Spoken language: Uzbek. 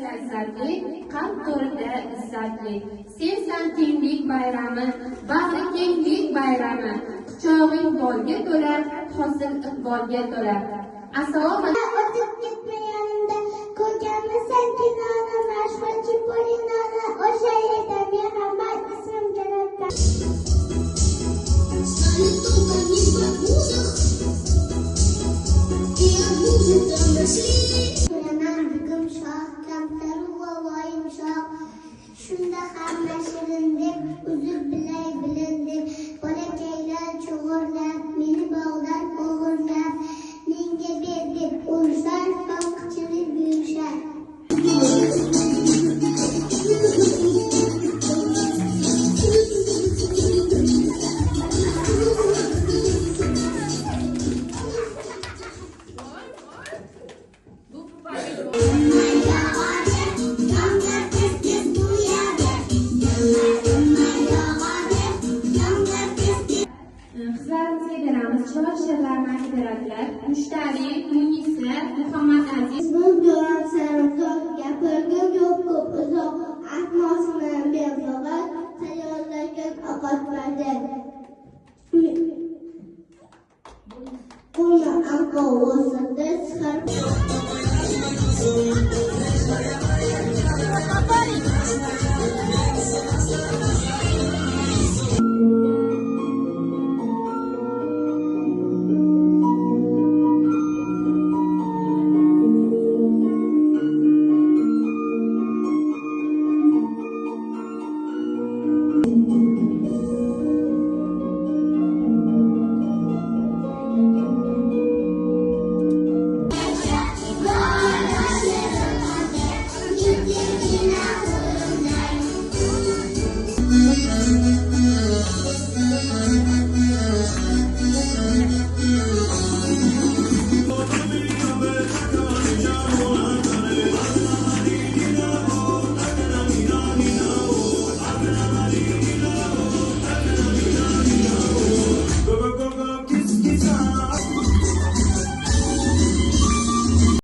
lazzatli, qalb to'rida izzatli. Sensan tenglik bayrami, bag'ri kenglik bayrami. Quchog'ing bolga to'lar, hosil iqbolga to'lar. Assalomu o'tib ketma yanimda, ko'rganmisan kinoni, mashhurchi polinoni, o'sha yerda Muhammad ismim jo'natgan. Станет только не в арбузах, и арбузы там росли. Shunda hamma shirin deb, uzr bilay bilindim. Bolakaylar cho'g'irlab, meni bog'dan o'g'irlab, menga ber deb